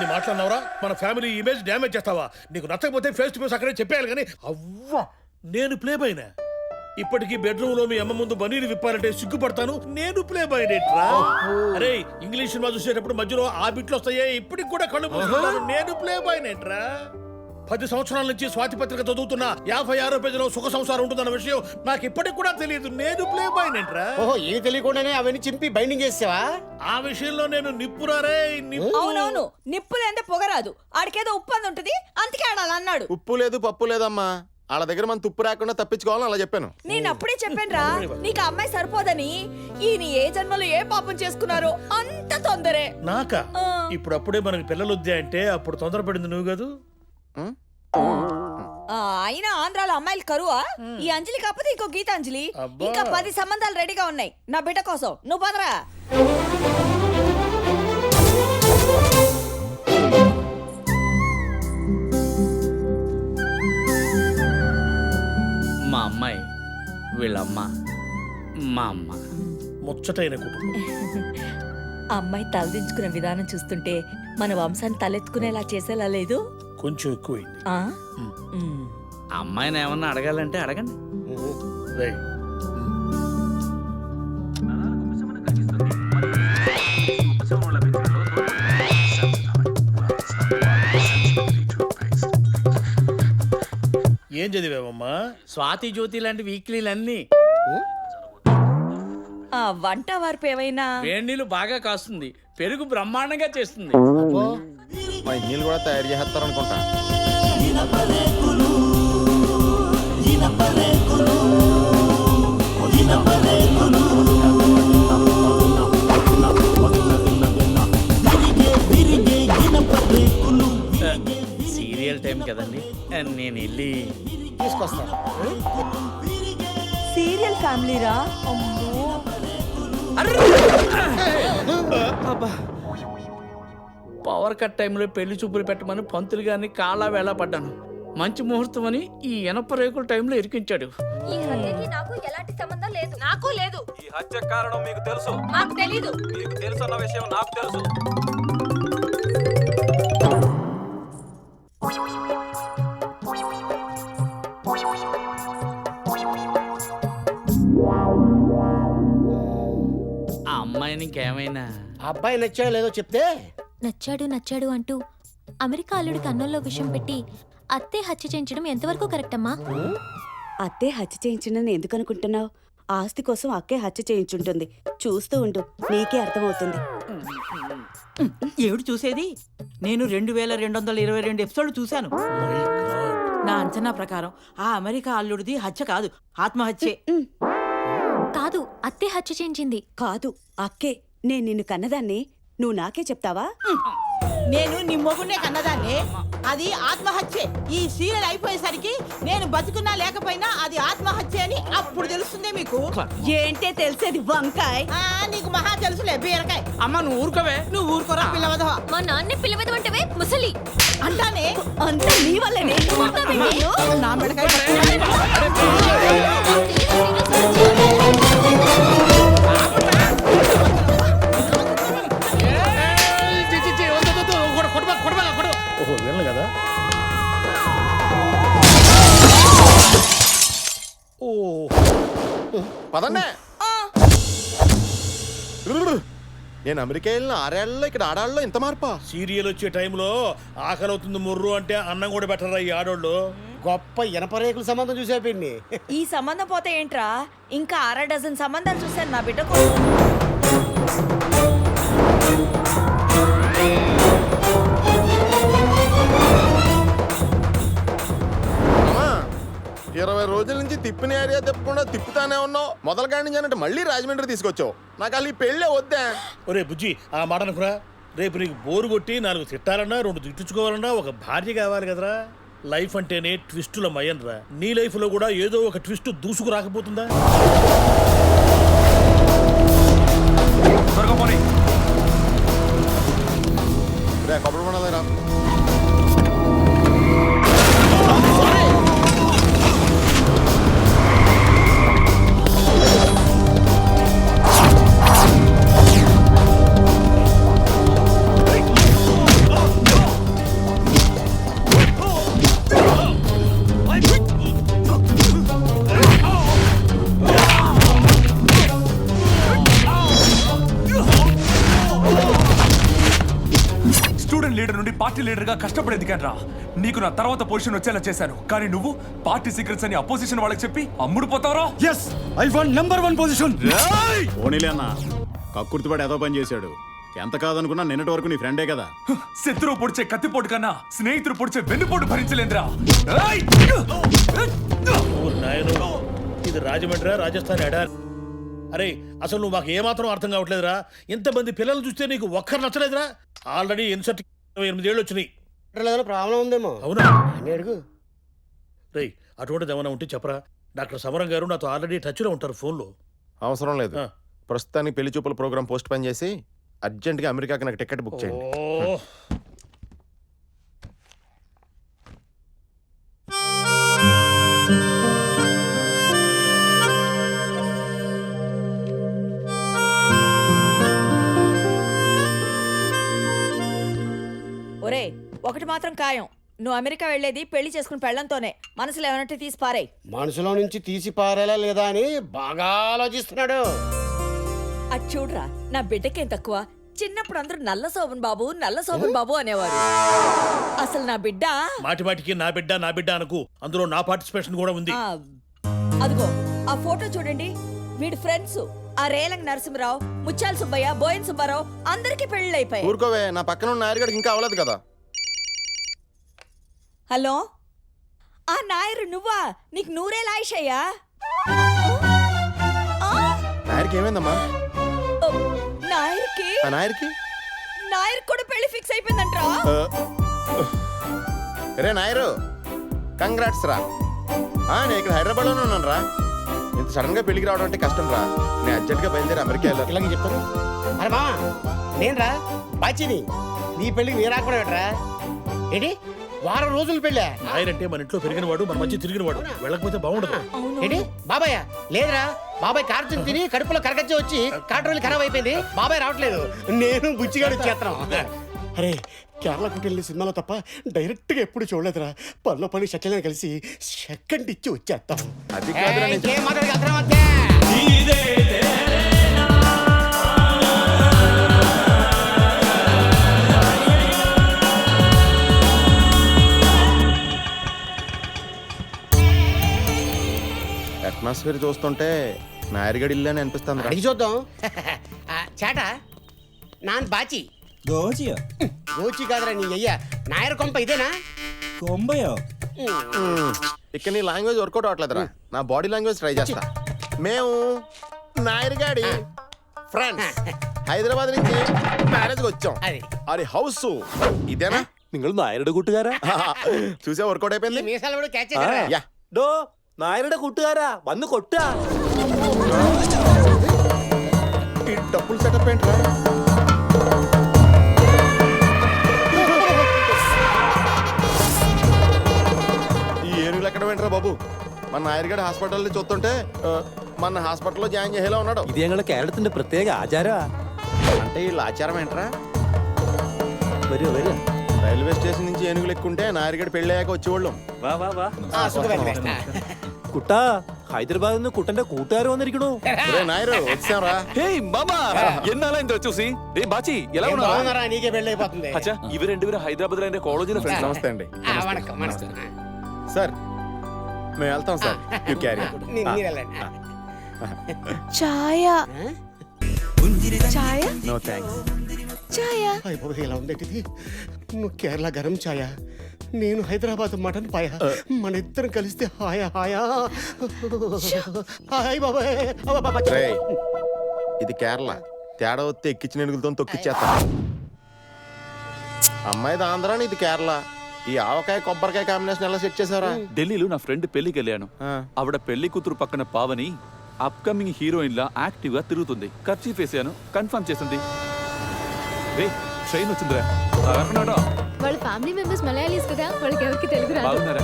ఎన్ని మాట్లాడినవరా? మన family image damage చేస్తావా? నీకు నచ్చకపోతే ఫేస్ టు ఫేస్ అక్కడే చెప్పేయాలి కానీ అవ్వా నేను ప్లే బాయ్నా? ఇప్పటికీ బెడ్రూమ్ లో మీ అమ్మ ముందు బనీలు విప్పాలంటే సిగ్గుపడతాను. నేను ప్లే బాయ్నేట్రా? అరే ఇంగ్లీష్ సినిమా చూసేటప్పుడు మధ్యలో ఆ బిట్లు వస్తాయే, ఇప్పటికి కూడా కళ్ళు మూసుకుంటాను. నేను ప్లే బాయ్నేట్రా? 10 సంవత్సరాల నుంచి స్వాతి పత్రిక చదువుతున్నా 56వ పేజీలో సుఖ సంసారం ఉంటుందన్న విషయం నాకు ఇప్పటికి కూడా తెలియదు. నేను ప్లే బాయ్నేట్రా? ఓహో ఏమి తెలియకుండానే అవన్నీ చింపి బైండింగ్ చేసావా? ఆ విషయంలో నేను నిప్పురారే నిప్పు. అవునవును, నిప్పు లేదే పొగరాదు. ఆడికేదో ఉప్పు అని ఉంటది, అందుకే ఆడాలి అన్నాడు. ఉప్పు లేదు పప్పు లేదమ్మా, వాళ్ళ దగ్గర మనం తుప్పు రాకుండా తప్పించుకోవాలని అలా చెప్పాను. నేను అప్పుడే చెప్పానురా నీకు అమ్మాయి సరిపోదని. ఈయన ఏ జన్మలో ఏ పాపం చేసుకున్నారో అంత తొందరే. నాకా? ఇప్పుడు అప్పుడే మనకి పిల్లలు వద్దా అంటే అప్పుడు తొందరపడింది నువ్వు కాదు. అయినా ఆంధ్రాలో అమ్మాయిలు కరువా? ఈ అంజలి కాకపోతే ఇంకో గీతాంజలి. అబ్బా. ఇంకా 10 సంబంధాలు రెడీగా ఉన్నాయి నా బిడ్డ కోసం. నువ్వు పదరా. మా అమ్మాయి, వీళ్ళమ్మ, మా అమ్మ. ముచ్చటైన కుటుంబం. అమ్మాయి తలదించుకునే విధానం చూస్తుంటే మన వంశాన్ని తలెత్తుకునేలా చేసేలా లేదు? కొంచెం ఎక్కువైంది. ఆ? అమ్మాయిని ఏమన్నా అడగాలంటే అడగండి. రేయ్. ఏం చదివావమ్మా? స్వాతి జ్యోతి లాంటి వీక్లీలన్నీ. ఆ వంట వార్పు ఏమైనా? వేడి నీళ్ళు బాగా కాస్తుంది, పెరుగు బ్రహ్మాండంగా చేస్తుంది. మా ఇంజనీలు కూడా తయారు చేస్తారు అనుకుంటా. సీరియల్ టైం కదండి, నేను వెళ్ళి తీసుకొస్తాను. సీరియల్ ఫ్యామిలీరా? అమ్మో. పవర్ కట్ టైంలో పెళ్లి చూపులు పెట్టమని పంతులు గారిని కాళ్ళ వేళ పడ్డాను. మంచి ముహూర్తం అని ఈ ఎనప రేకుల టైంలో ఇరికించాడు. ఈ హత్యకి నాకు ఎలాంటి సంబంధం లేదు. నాకు లేదు. ఈ హత్య కారణం మీకు తెలుసు? నాకు తెలీదు. మీకు తెలుసు అన్న విషయం నాకు తెలుసు. ఆ అమ్మాయిని ఇంకేమైనా అబ్బాయి నచ్చాడో లేదో చెప్తే. నచ్చాడు అంటూ అమెరికా అల్లుడికి అన్నంలో విషయం పెట్టి అత్తే హత్య చేయించడం ఎంతవరకు కరెక్ట్ అమ్మా? అత్తే హత్య చేయించిందని ఎందుకు అనుకుంటున్నావు? ఆస్తి కోసం అక్కే హత్య చేయించుంటుంది. చూస్తూ ఉండు, నీకే అర్థమవుతుంది. ఏమిటి చూసేది? నేను 2222 ఎపిసోడ్లు చూశాను. నా అంచనా ప్రకారం ఆ అమెరికా అల్లుడిది హత్య కాదు, ఆత్మహత్యే. కాదు, అత్తే హత్య చేయించింది. కాదు, అక్కే. నేను నిన్ను కన్నదాన్ని, నువ్వు నాకే చెప్తావా? నేను నీ మొగునే కన్నదాన్ని. అది ఆత్మహత్యే. ఈ సీరియల్ అయిపోయేసరికి నేను బతుకున్నా లేకపోయినా అది ఆత్మహత్య అని అప్పుడు తెలుస్తుంది మీకు. ఏంటే తెలిసేది వంకాయ్? నీకు మహా తెలుసులే బీరకాయ. అమ్మ నువ్వు ఊరుకోవే. నువ్వు ఊరుకోరా పిల్లవదవా. మా నాన్నే పిల్లవదవంటవే ముసలి అంటానే అంతా నీ వల్లనే. నా మెడకాయ ఓహో వెళ్ళను కదా. ఓ పదండి. నేను అమెరికా వెళ్ళిన 6 ఏళ్లలో ఇక్కడ ఆడాళ్ళలో ఇంత మార్పా? సీరియల్ వచ్చే టైంలో ఆకలి అవుతుంది ముర్రు అంటే అన్నం కూడా పెట్టరా ఈ ఆడోళ్ళు. గొప్ప ఇనప రేకుల సంబంధం చూసా పిన్ని. ఈ సంబంధం పోతే ఏంట్రా, ఇంకా 6 డజన్ సంబంధాలు చూశాను నా బిడ్డ కోసం. 20 రోజుల నుంచి తిప్పిన ఏరియా తిప్పకుండా తిప్పుతానే ఉన్నావు. మొదల కాడి నుంచి అంటే మళ్ళీ రాజమండ్రి తీసుకొచ్చావు. నాకు అలా ఈ పెళ్ళే వద్దా? ఒరే బుజ్జి ఆ మాట అనుకురా. రేపు నీకు బోరు కొట్టి 4 తిట్టాలన్నా 2 తిట్టించుకోవాలన్నా ఒక భార్య కావాలి కదరా. లైఫ్ అంటేనే ట్విస్టుల మయన్రా. నీ లైఫ్ లో కూడా ఏదో ఒక ట్విస్ట్ దూసుకు రాకపోతుందా? కొబ్బరి బొండాలి రా. స్టూడెంట్ లీడర్ నుండి పార్టీ లీడర్ గా కష్టపడి ఎదిగాను. నీకు నా తర్వాత పొజిషన్ వచ్చేలా చేశాను, కానీ నువ్వు పార్టీ సీక్రెట్స్ అని అపోజిషన్ వాళ్ళకి చెప్పి అమ్ముడు పోతావరా? Yes I want number 1 position. పోనీలే అన్న, కక్కుర్తిపడి ఏదో పని చేశాడు. ఎంత కాదనుకున్నా నిన్నటి వరకు నీ ఫ్రెండే కదా. శత్రువు పొడిచే కత్తిపోటు కన్నా స్నేహితుడు పొడిచే వెన్నుపోటు భరించలేదురా. నాయను, ఇది రాజమండ్రి రాజస్థాన్ ఎడా? అరే అసలు నువ్వు మాకు ఏమాత్రం అర్థం కావట్లేదురా. ఇంతమంది పిల్లలు చూస్తే నీకు ఒక్కరు నచ్చలేదురా? ఆల్రెడీ ఇన్సర్ట్ 28 ఏళ్ళు వచ్చినాయి. ప్రాబ్లం ఉందేమో. అవునా? అని అడుగు. రే అటువంటిది ఏమైనా ఉంటే చెప్పరా. డాక్టర్ సమరం గారు నాతో ఆల్రెడీ టచ్లో ఉంటారు ఫోన్లో. అవసరం లేదు, ప్రస్తుతానికి పెళ్లి చూపుల ప్రోగ్రామ్ పోస్ట్ పోన్ చేసి అర్జెంట్గా అమెరికాకి నాకు టికెట్ బుక్ చేయండి. ఒరే ఒకటి మాత్రం ఖాయం, నువ్వు అమెరికా వెళ్ళేది పెళ్లి చేసుకుని పెళ్ళంతోనే. మనసులో ఏమన్నట్టు తీసి పారేయ్. మనసులో నుంచి తీసి పారేలా లేదా అని బాగా ఆలోచిస్తున్నాడు. అది చూడరా, నా బిడ్డకేం తక్కువ. చిన్నప్పుడు అందరూ నల్ల శోభన్ బాబు అనేవారు. అసలు నా బిడ్డ మాటి మాటికి నా బిడ్డ నా బిడ్డ అనకు, అందులో నా పార్టిసిపేషన్ కూడా ఉంది. అదిగో ఆ ఫోటో చూడండి. వీడి ఫ్రెండ్స్ ఆ రేలంగ్ నరసింహరావు, ముత్యాల సుబ్బయ్య, బోయన్ సుబ్బారావు అందరికి పెళ్లి అయిపోయాయి. ఊరుకోవే, నా పక్కన ఉన్న నాయరుడికి ఇంకా అవ్వలేదు కదా. హలో, ఆ నాయరు నువ్వా? నీకు నూరేళ్ళ ఆయుషయ్యా? నాయర్కి ఏమైందమ్మా? నాయర్కి ఆ నాయర్కి నాయర్ కూడా పెళ్లి ఫిక్స్ అయిపోయిందంట్రా. రే నాయరు, కంగ్రాట్స్ రా. నేను ఇక్కడ హైదరాబాద్లోనే ఉన్నాను రా. ఇంత సడన్ గా పెళ్లికి రావడం అంటే కష్టం రా. నేను అర్జెంట్ గా బయలుదేరి అమెరికా వెళ్ళాలి. ఇలాగే చెప్తాను. అరే మా నేను రా బాచిని, నీ పెళ్ళికి నీ రాకుండా పెట్టరా ఏంటి? వారం రోజులు పెళ్ళా? నాయనంటే మన ఇంట్లో పెరిగిన వాడు, మన మధ్య తిరిగిన వాడు. వెళ్ళకపోతే బాగుండదు. ఏంటి బాబాయ్? లేదురా, బాబాయ్ కార్తీని తిని కడుపులో కరగచ్చి వచ్చి కాటరోలు ఖరాబ్ అయిపోయింది. బాబాయ్ రావట్లేదు, నేను బుచ్చిగాడు వచ్చేస్తాను. అరే కేరళకు వెళ్ళిన సినిమాలో తప్ప డైరెక్ట్ గా ఎప్పుడు చూడలేదురా. పనిలో పని షట్లని కలిసి సెకండ్ ఇచ్చి వచ్చేస్తాం. అది కాదురా, అట్మాస్ఫియర్ చూస్తుంటే నాయర్గడి ఇల్లు అని అనిపిస్తుంది. అడిగి చూద్దాం. చేట నాన్ బాచి గోచి కాదురా నీ అయ్యా. నాయర్ కొంప ఇదేనా? ఇక్కడ నీ లాంగ్వేజ్ వర్కౌట్ అవట్లేదురా. నా బాడీ లాంగ్వేజ్ ట్రై చేస్తా. మేము నాయర్గాడి ఫ్రెండ్స్ హైదరాబాద్ నుంచి మ్యారేజ్ వచ్చాం. అది హౌస్ ఇదేనా? നിങ്ങൾ നായരുടെ കൂട്ടുകാരാ? చూసే వర్కౌట్ అయిపోయింది. మీసాలు కూడా క్యాచ్ చేశారా? యా ഡോ നായരുടെ കൂട്ടുകാരാ, വന്ന് കൊട്ടാ. ఈ డబ్బులు సెటప్ ఏంట్రా? ఈ ఏనుగులు ఎక్కడ ఏంట్రా బాబు? మన నాయర్గడ్ హాస్పిటల్లో చూస్తుంటే మన హాస్పిటల్లో జాయిన్ చేసేలా ఉన్నాడు. ഇത് ഞങ്ങളുടെ കേരളത്തിന്റെ പ്രത്യേക ആചാരമാ. అంటే వీళ్ళ ఆచారం ఏంట్రా? വരൂ വരൂ. రైల్వే స్టేషన్ నుంచి ఏనుగులు ఎక్కుంటే నాయర్గడ్ పెళ్ళయ్యాక వచ్చేవాళ్ళం. വാ വാ വാ. കുട്ടാ, ഹൈദരാബാദിൽ നിന്ന് കുട്ടന്റെ കൂട്ടുകാർ വന്നിരിക്കണു. నాయరు వచ్చాంరా. ഹേയ് మామా, ఎన్నాళ్ళ ఇంత చూసి. ఏ బాచి ఎలా ఉన్నావు? బాగున్నారా? నీకే పెళ్ళి అయిపోతుంది. అచ్చా, ఇవి రెండు హైదరాబాద్ లో కాలేజీలో ఫ్రెండ్స్. నమస్తే అండి. వణకం వణకం. సార్ మేము వెళ్తాం సార్. You carry. ఛాయ ఛాయ నో థ్యాంక్స్. ఛాయ ఇలా ఉందేంటి? నువ్వు కేరళ గరం ఛాయ, నేను హైదరాబాద్ మటన్ పాయ. మన ఇద్దరం కలిస్తే హాయా హాయా. హాయ్ బాబాయ్. రేయ్, ఇది కేరళ. తేడా వస్తే ఎక్కించిన ఎనుగులతో తొక్కిచ్చేస్తా. అమ్మాయిది ఆంధ్ర, ఇది కేరళ. ఈ ఆవకాయ కొబ్బరికాయ కాంబినేషన్ ఎలా సెట్ చేశారా? ఢిల్లీలో నా ఫ్రెండ్ పెళ్లికి వెళ్ళాను. ఆవిడ పెళ్లి కూతురు పక్కన పావని అప్కమింగ్ హీరోయిన్ లా యాక్టివ్ గా తిరుగుతుంది. ఖర్చు వేసాను, కన్ఫర్మ్ చేసింది. రే ట్రైన్ వచ్చిందిరా. వాళ్ళ ఫ్యామిలీ మెంబర్స్ మలయాళీస్ కదా, వాళ్ళకి ఎవరికి తెలుగు రాదు. బాగున్నారా?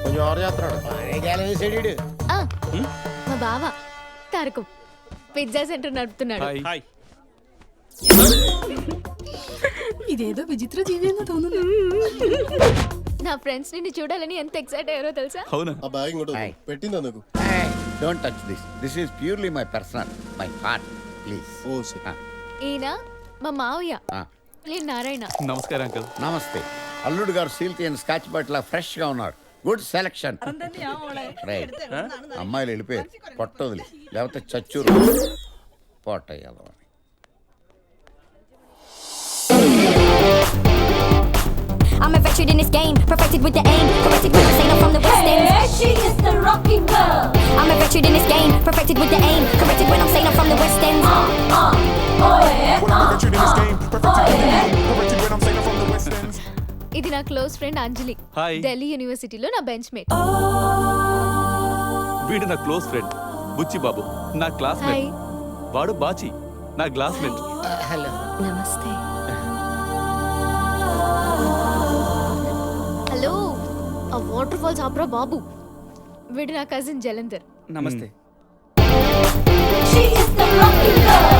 కొంచెం ఎవరు చేస్తున్నాడు? మా బావ తారకం పిజ్జా సెంటర్ నడుపుతున్నాడు. హాయ్. ఇదేదో విచిత్ర జీవేందో తోనుంది. నా ఫ్రెండ్స్ నిన్ను చూడాలని ఎంత ఎక్సైట్ అయ్యారో తెలుసా? అవునా? ఆ బ్యాగ్ పెట్టింది అందుకు. Don't touch this. This is purely my personal, my heart. Please ఈయన మా మావయ్య నేను నారాయణ. నమస్కారం అంకుల్. నమస్తే. అల్లుడు గారు సీల్ తీయని స్కాచ్ బాటిల్ ఫ్రెష్ గా ఉన్నాడు. Good selection. రైట్. అమ్మాయిలు వెళ్ళిపోయారు. పొట్ట వదిలి లేకపోతే చచ్చూరు పొట్టయ్యాలి. I'm a veteran in this game, perfected with the aim, corrected with the signal from the west end. Hey, she is the rocking girl. I'm a veteran in this game, perfected with the aim, corrected when I'm saying I'm from the west end. ఇది నా close friend అంజలి. Hi. Delhi యూనివర్సిటీలో నా bench mate. వీడు నా close friend బుచ్చి బాబు, నా classmate. Hi. వాడు బాచి, నా classmate. Hello. నమస్తే. హలో, ఆ వాటర్ ఫాల్స్ ఆపరా బాబు. వీడు నా కజిన్ జలంధర్. నమస్తే. She is the rocking girl.